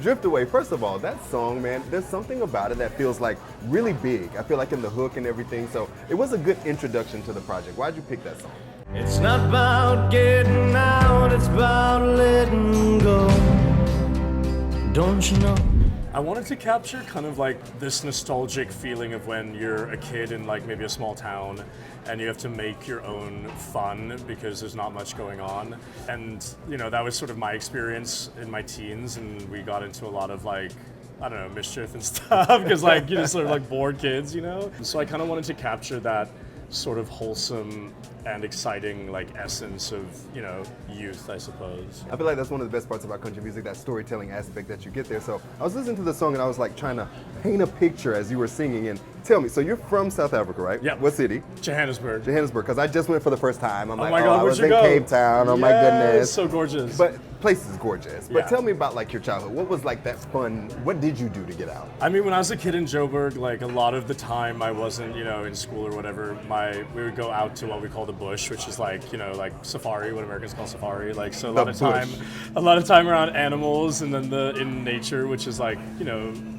Drift Away, first of all, that song, man, there's something about it that feels like really big. I feel like in the hook and everything, so it was a good introduction to the project. Why'd you pick that song? It's not about getting out, it's about letting go. Don't you know? I wanted to capture kind of like this nostalgic feeling of when you're a kid in like maybe a small town and you have to make your own fun because there's not much going on. And that was sort of my experience in my teens, and we got into a lot of like, I don't know, mischief and stuff because like sort of like bored kids, So I kind of wanted to capture that sort of wholesome and exciting like essence of youth, I suppose. I feel like that's one of the best parts about country music, that storytelling aspect that you get there. So I was listening to the song and I was like trying to paint a picture as you were singing. And tell me, so you're from South Africa, right? Yeah. What city? Johannesburg. Johannesburg, because I just went for the first time. I'm like, my God, I was where'd in you go? Cape Town. Oh my goodness. So gorgeous. But place is gorgeous. But Yeah. tell me about like your childhood. What was like that fun? What did you do to get out? I mean, when I was a kid in Joburg, like a lot of the time I wasn't, in school or whatever. We would go out to what we call the bush, which is like, like safari, what Americans call safari. Like, so a lot of time around animals, and then in nature, which is like,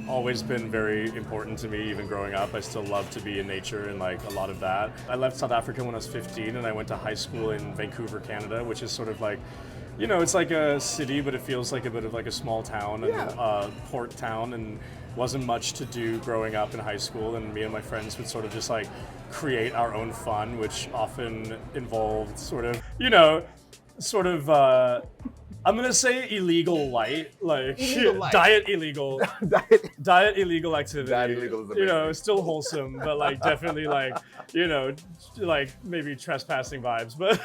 always been very important to me, even growing up. I still love to be in nature and like a lot of that. I left South Africa when I was 15, and I went to high school in Vancouver, Canada, which is sort of like, it's like a city, but it feels like a bit of like a small town and port town, and wasn't much to do growing up in high school. And me and my friends would sort of just like create our own fun, which often involved sort of, I'm gonna say illegal light, like diet illegal, diet illegal activity. Diet illegal is amazing. Still wholesome, but like definitely like, like maybe trespassing vibes, but